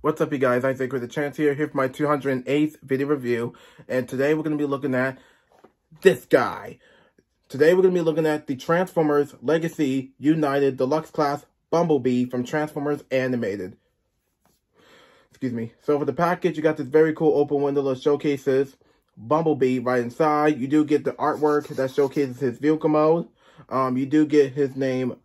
What's up, you guys? Isaac with a chance here for my 208th video review. And today we're going to be looking at this guy. Today we're going to be looking at the Transformers Legacy United Deluxe Class Bumblebee from Transformers Animated. Excuse me. So for the package, you got this very cool open window that showcases Bumblebee right inside. You do get the artwork that showcases his vehicle mode. You do get his name,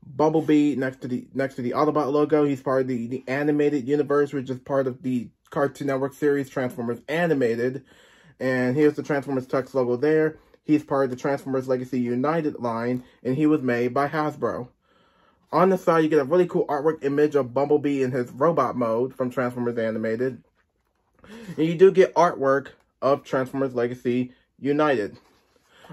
Bumblebee next to the Autobot logo. He's part of the animated universe, which is part of the Cartoon Network series Transformers Animated. And here's the Transformers text logo there. He's part of the Transformers Legacy United line, and he was made by Hasbro. On the side, you get a really cool artwork image of Bumblebee in his robot mode from Transformers Animated. And you do get artwork of Transformers Legacy United.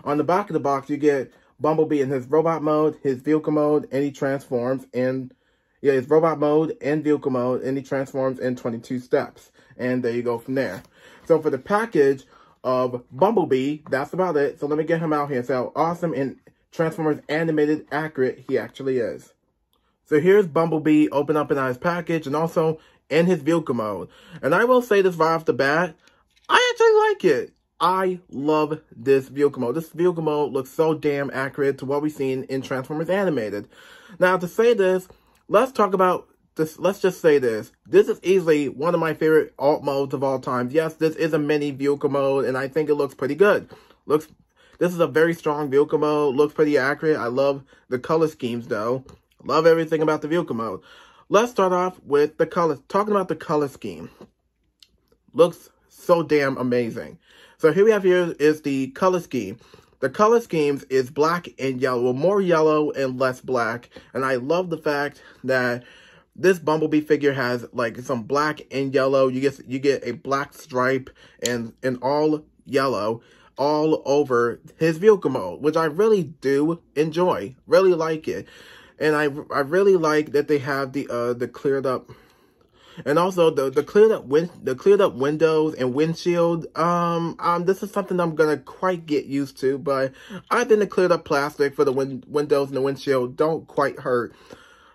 On the back of the box, you get Bumblebee in his robot mode, his vehicle mode, and he transforms in, his robot mode and vehicle mode, and he transforms in 22 steps. And there you go from there. So for the package of Bumblebee, that's about it. So let me get him out here. So awesome and Transformers Animated accurate he actually is. So here's Bumblebee open up in his package and also in his vehicle mode. And I will say this right off the bat, I actually like it. I love this vehicle mode. This vehicle mode looks so damn accurate to what we've seen in Transformers Animated. Now, to say this, let's talk about this. Let's just say this. This is easily one of my favorite alt modes of all time. Yes, this is a mini vehicle mode, and I think it looks pretty good. This is a very strong vehicle mode. Looks pretty accurate. I love the color schemes, though. Love everything about the vehicle mode. Let's start off with the color. Talking about the color scheme. Looks so damn amazing. So here we have here is the color scheme. The color schemes is black and yellow, more yellow and less black. And I love the fact that this Bumblebee figure has like some black and yellow. You get a black stripe and all yellow all over his vehicle mode, which I really do enjoy. Really like it. And I really like that they have the cleared up. And also the cleared up windows and windshield. This is something I'm gonna quite get used to, but I think the cleared up plastic for the windows and the windshield don't quite hurt.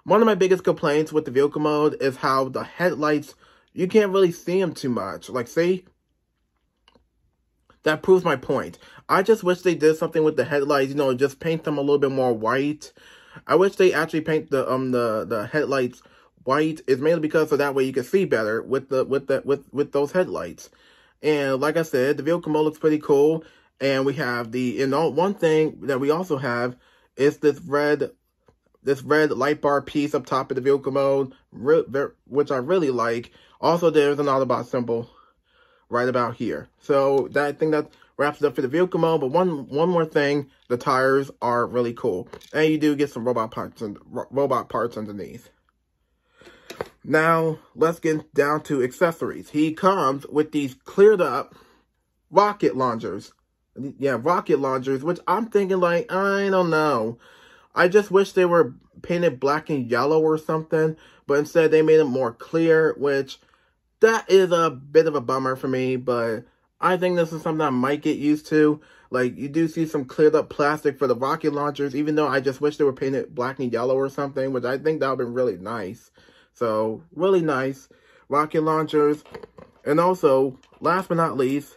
One of my biggest complaints with the vehicle mode is how the headlights, you can't really see them too much. Like, see, that proves my point. I just wish they did something with the headlights. Just paint them a little bit more white. I wish they actually paint the headlights white, is mainly because so that way you can see better with those headlights. And like I said, the vehicle mode looks pretty cool. And we have one thing that we also have is this red light bar piece up top of the vehicle mode, which I really like. Also, there's an Autobot symbol right about here. So I think that wraps it up for the vehicle mode. But one more thing, the tires are really cool, and you do get some robot parts underneath. Now, let's get down to accessories. He comes with these cleared up rocket launchers. Yeah, rocket launchers, which I'm thinking, like, I don't know. I just wish they were painted black and yellow or something, but instead they made them more clear, which that is a bit of a bummer for me, but I think this is something I might get used to. Like, you do see some cleared up plastic for the rocket launchers, even though I just wish they were painted black and yellow or something, which I think that would have been really nice. So, really nice rocket launchers. And also, last but not least,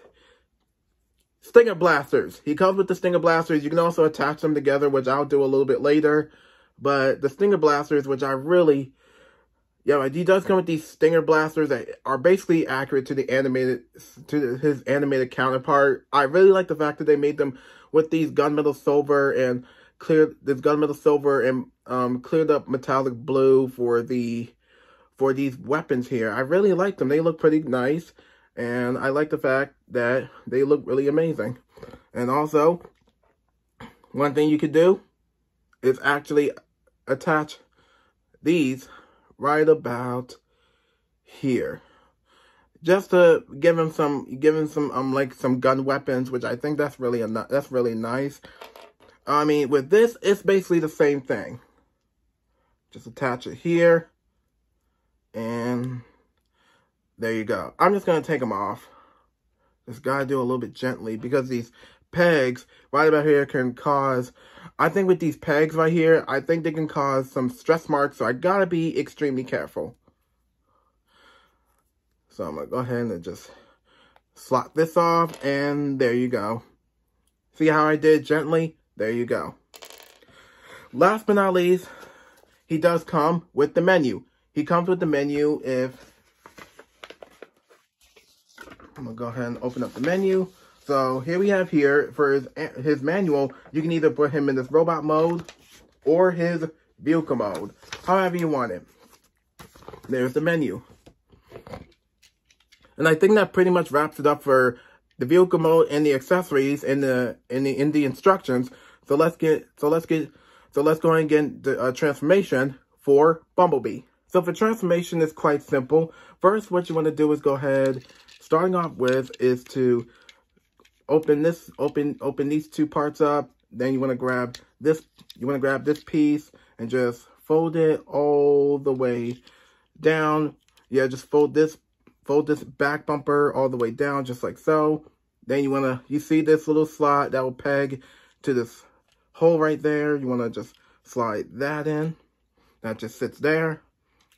Stinger Blasters. He comes with the Stinger Blasters. You can also attach them together, which I'll do a little bit later. But the Stinger Blasters, which I really... Yeah, he does come with these Stinger Blasters that are basically accurate to his animated counterpart. I really like the fact that they made them with these gunmetal silver and cleared up metallic blue for these weapons here. I really like them. They look pretty nice, and I like the fact that they look really amazing. And also, one thing you could do is actually attach these right about here, just to give him some like some gun weapons, which I think that's really nice. I mean, with this, it's basically the same thing. Just attach it here. And there you go. I'm just going to take them off. Just got to do a little bit gently because these pegs right about here can cause, I think with these pegs right here, I think they can cause some stress marks. So I got to be extremely careful. So I'm going to go ahead and just slot this off, and there you go. See how I did gently? There you go. Last but not least, he does come with the menu. He comes with the menu if... I'm going to go ahead and open up the menu. So here we have here, for his manual, you can either put him in this robot mode or his vehicle mode, however you want it. There's the menu. And I think that pretty much wraps it up for the vehicle mode and the accessories in the instructions. So let's go ahead and get the transformation for Bumblebee. So for transformation, it's quite simple. First, what you want to do is go ahead, starting off with, is to open these two parts up. Then you want to grab this. You want to grab this piece and just fold it all the way down. Yeah, just fold this back bumper all the way down, just like so. Then you see this little slot that will peg to this hole right there. You want to just slide that in. That just sits there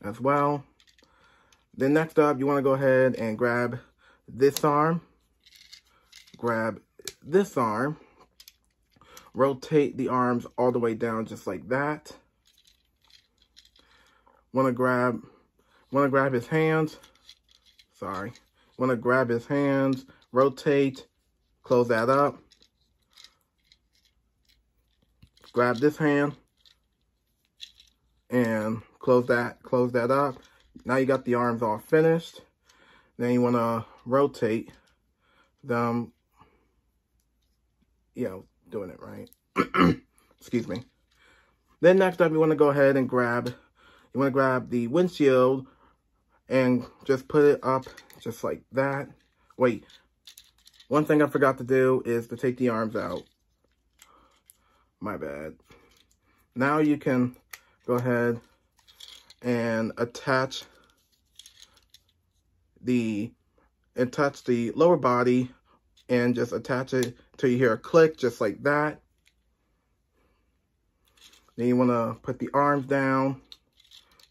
as well. Then next up, you want to go ahead and grab this arm. Grab this arm. Rotate the arms all the way down just like that. Want to grab his hands. Sorry. Want to grab his hands, rotate, close that up. Grab this hand and close that up. Now you got the arms all finished. Then you want to rotate them. Yeah, doing it right. Excuse me. Then next up, you want to go ahead and grab the windshield and just put it up just like that. Wait, one thing I forgot to do is to take the arms out. My bad. Now you can go ahead and attach the lower body and just attach it till you hear a click, just like that. Then you want to put the arms down,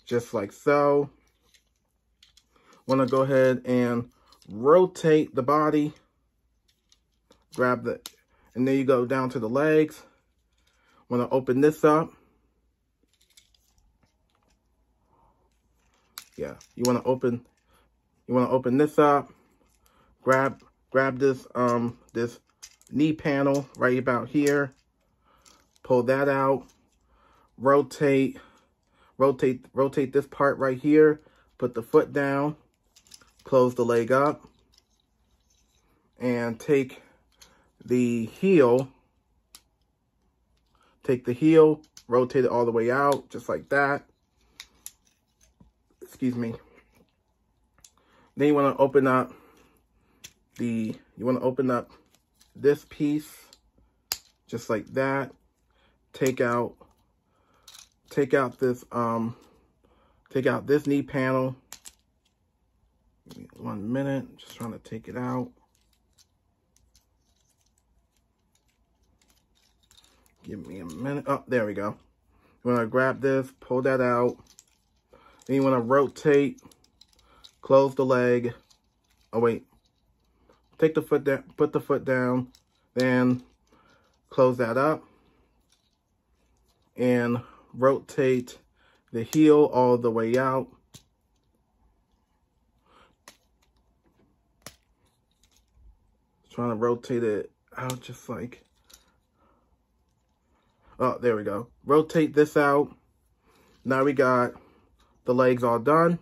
just like so. Want to go ahead and rotate the body. And there you go, down to the legs. Want to open this up. Yeah, you want to open this up. Grab this this knee panel right about here. Pull that out. Rotate this part right here. Put the foot down. Close the leg up. And take the heel. Rotate it all the way out, just like that. Excuse me. Then you want to open up this piece, just like that. Take out this knee panel. Give me 1 minute, just trying to take it out. Give me a minute. Oh, there we go. You want to grab this, pull that out. Then you want to rotate, close the leg. Oh, wait. Take the foot down, put the foot down, then close that up. And rotate the heel all the way out. Trying to rotate it out just like... Oh, there we go. Rotate this out. Now we got the legs all done.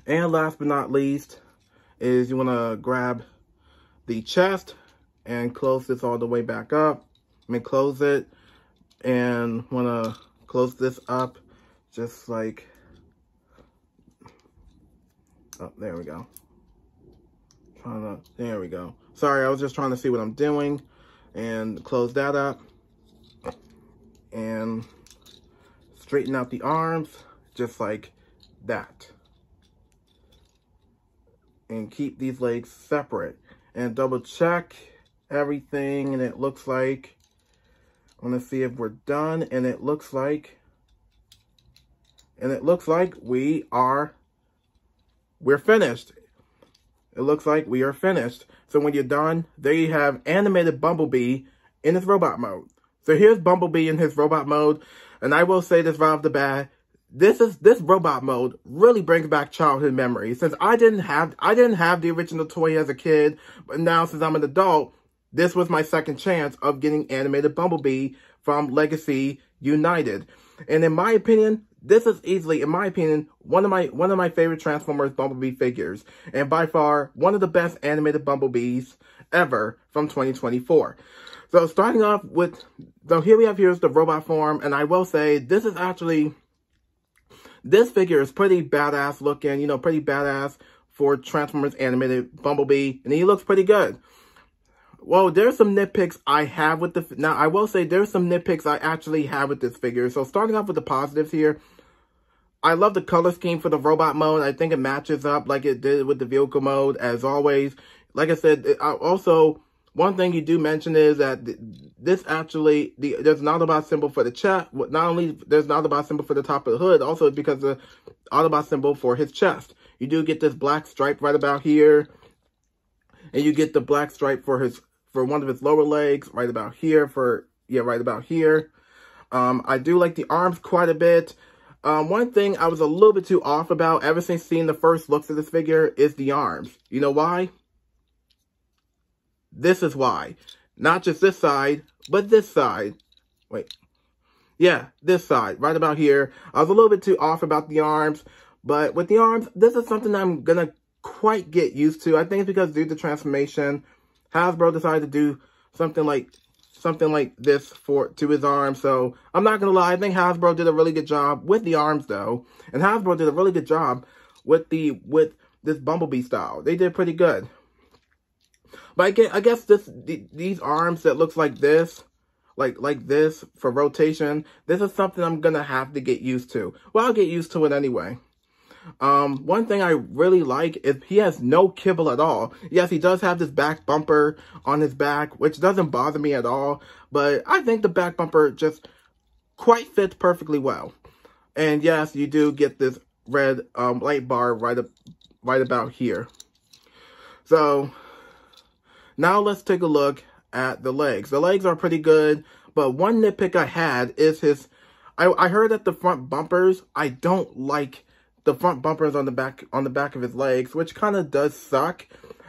And last but not least is you want to grab the chest and close this all the way back up. Close it. And want to close this up just like... Oh, there we go. There we go. Sorry, I was just trying to see what I'm doing. And close that up. And straighten out the arms just like that. And keep these legs separate. And double check everything. And it looks like, I want to see if we're done. And it looks like we are we're finished. It looks like we are finished. So when you're done, there you have animated Bumblebee in his robot mode. So here's Bumblebee in his robot mode. And I will say this right off the bat, this robot mode really brings back childhood memories. Since I didn't have the original toy as a kid, but now since I'm an adult, this was my second chance of getting animated Bumblebee from Legacy United. And in my opinion, this is easily, in my opinion, one of my favorite Transformers Bumblebee figures, and by far one of the best animated Bumblebees ever from 2024. So starting off with, so here's the robot form, and I will say this figure is pretty badass looking, you know, pretty badass for Transformers animated Bumblebee, and he looks pretty good. Well, there's some nitpicks I have with the, now I will say there's some nitpicks I actually have with this figure. So starting off with the positives here, I love the color scheme for the robot mode. I think it matches up like it did with the vehicle mode, as always. Like I said, also, one thing you do mention is that this actually, there's an Autobot symbol for the chest. Not only there's an Autobot symbol for the top of the hood, also because the Autobot symbol for his chest. You do get this black stripe right about here. And you get the black stripe for one of his lower legs, right about here, right about here. I do like the arms quite a bit. One thing I was a little bit too off about ever since seeing the first looks of this figure is the arms. You know why? This is why. Not just this side, but this side. Wait. Yeah, this side, right about here. I was a little bit too off about the arms, but with the arms, this is something I'm gonna quite get used to. I think it's because due to transformation, Hasbro decided to do something like this to his arm. So I'm not gonna lie, I think Hasbro did a really good job with the arms though, and Hasbro did a really good job with this Bumblebee style. They did pretty good. But I guess these arms that looks like this, like this for rotation, this is something I'm gonna have to get used to. Well, I'll get used to it anyway. One thing I really like is he has no kibble at all. Yes, he does have this back bumper on his back, which doesn't bother me at all, but I think the back bumper just quite fits perfectly well. And yes, you do get this red light bar right about here. So now let's take a look at the legs. The legs are pretty good, but one nitpick I had is I heard that the front bumpers, I don't like the front bumpers on the back of his legs, which kind of does suck.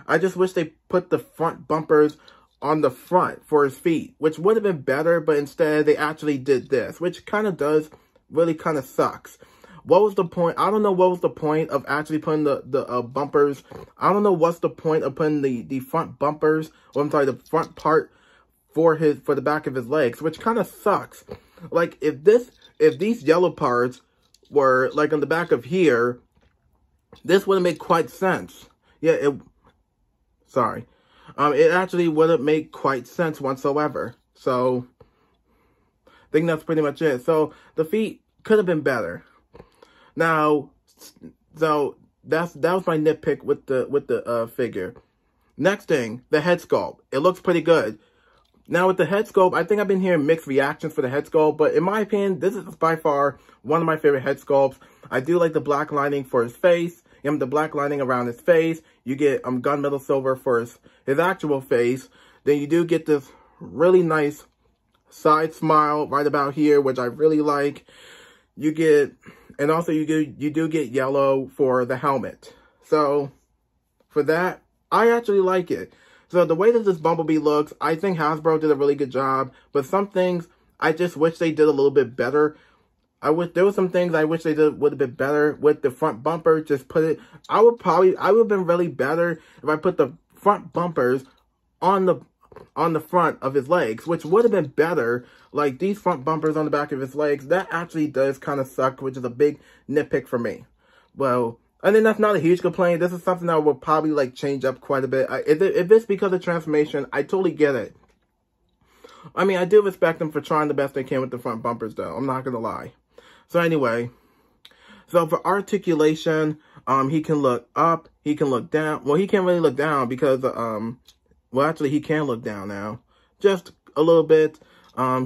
I just wish they put the front bumpers on the front for his feet, which would have been better, but instead they actually did this, which kind of really kind of sucks. What was the point? I don't know what was the point of actually putting the bumpers. I don't know what's the point of putting the front bumpers, or I'm sorry, the front part for the back of his legs, which kind of sucks. Like if these yellow parts were like on the back of here, this wouldn't make quite sense. Yeah, it actually wouldn't make quite sense whatsoever. So I think that's pretty much it. So the feet could have been better. Now, so that was my nitpick with the figure. Next thing, the head sculpt. It looks pretty good. Now with the head sculpt, I think I've been hearing mixed reactions for the head sculpt, but in my opinion, this is by far one of my favorite head sculpts. I do like the black lining for his face, and the black lining around his face. You get gunmetal silver for his actual face. Then you do get this really nice side smile right about here, which I really like. You get, and also you do get yellow for the helmet. So for that, I actually like it. So the way that this Bumblebee looks, I think Hasbro did a really good job. But some things, I just wish they did a little bit better. There were some things I wish they would have been better with the front bumper. Just put it, I would have been really better if I put the front bumpers on the front of his legs, which would have been better. Like these front bumpers on the back of his legs, that actually does kind of suck, which is a big nitpick for me. Well, I think that's not a huge complaint. This is something that will probably like change up quite a bit. If it's because of transformation, I totally get it. I mean, I do respect them for trying the best they can with the front bumpers, though. I'm not gonna lie. So anyway, so for articulation, he can look up, he can look down. Well, he can't really look down because well, actually, he can look down now, just a little bit.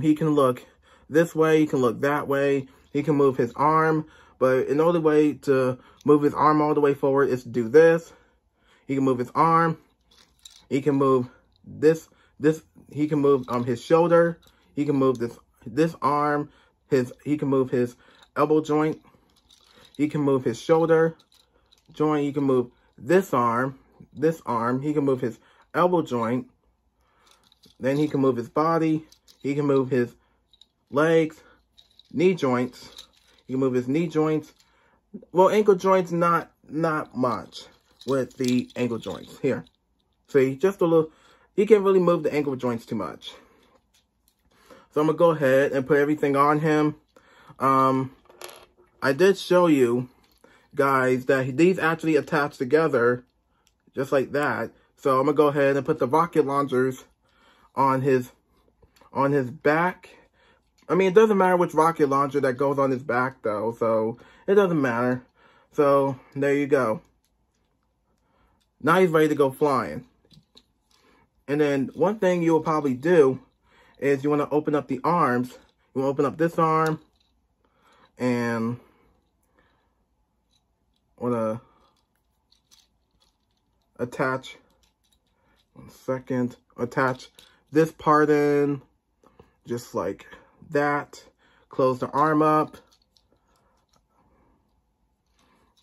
He can look this way, he can look that way. He can move his arm. But in order way to move his arm all the way forward is to do this. He can move his arm. He can move he can move his shoulder. He can move this arm. He can move his elbow joint. He can move his shoulder joint. He can move this arm. He can move his elbow joint. Then he can move his body. He can move his legs, knee joints. He can move his knee joints. Well, ankle joints, not much with the ankle joints. Here. See, just a little. He can't really move the ankle joints too much. So I'm going to go ahead and put everything on him. I did show you, guys, that these actually attach together just like that. So I'm going to go ahead and put the rocket launchers on his back. I mean, it doesn't matter which rocket launcher that goes on his back, though. So it doesn't matter. So there you go. Now he's ready to go flying. And then one thing you will probably do is you want to open up the arms. You want to open up this arm. And want to attach, attach this part in. Just like that. Close the arm up.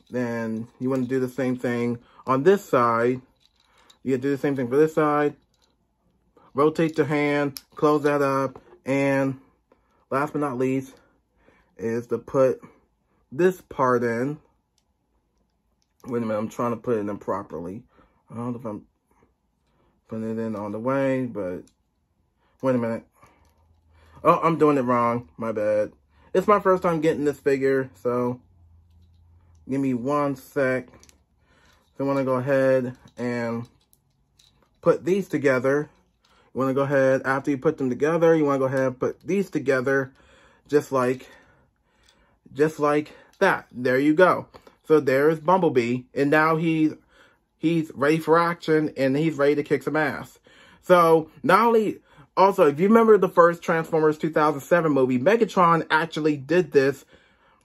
Then you want to do the same thing on this side. You can do the same thing for this side. Rotate the hand, close that up, and last but not least is to put this part in. Wait a minute, I'm trying to put it in properly. I don't know if I'm putting it in on the way, but wait a minute. Oh, I'm doing it wrong. My bad. It's my first time getting this figure, so give me 1 sec. So I want to go ahead and put these together. You want to go ahead, after you put them together, you want to go ahead and put these together just like that. There you go. So there's Bumblebee, and now he's ready for action, and he's ready to kick some ass. So not only, also, if you remember the first Transformers 2007 movie, Megatron actually did this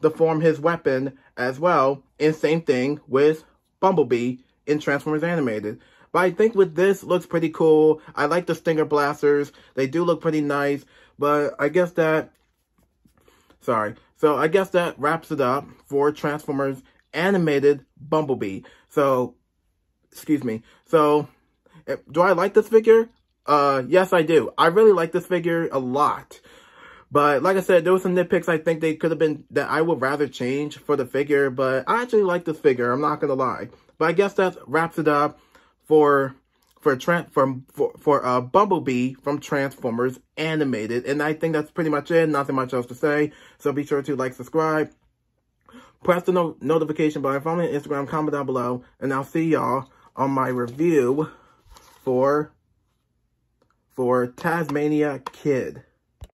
to form his weapon as well, and same thing with Bumblebee in Transformers Animated. But I think with this, looks pretty cool. I like the Stinger Blasters. They do look pretty nice. But I guess that... Sorry. So I guess that wraps it up for Transformers Animated Bumblebee. So, excuse me. So, do I like this figure? Yes, I do. I really like this figure a lot. But like I said, there were some nitpicks I think they could have been... that I would rather change for the figure. But I actually like this figure. I'm not going to lie. But I guess that wraps it up for Bumblebee from Transformers Animated. And I think that's pretty much it. Nothing much else to say. So be sure to like, subscribe, press the notification button, follow me on Instagram, comment down below, and I'll see y'all on my review for Tasmania Kid.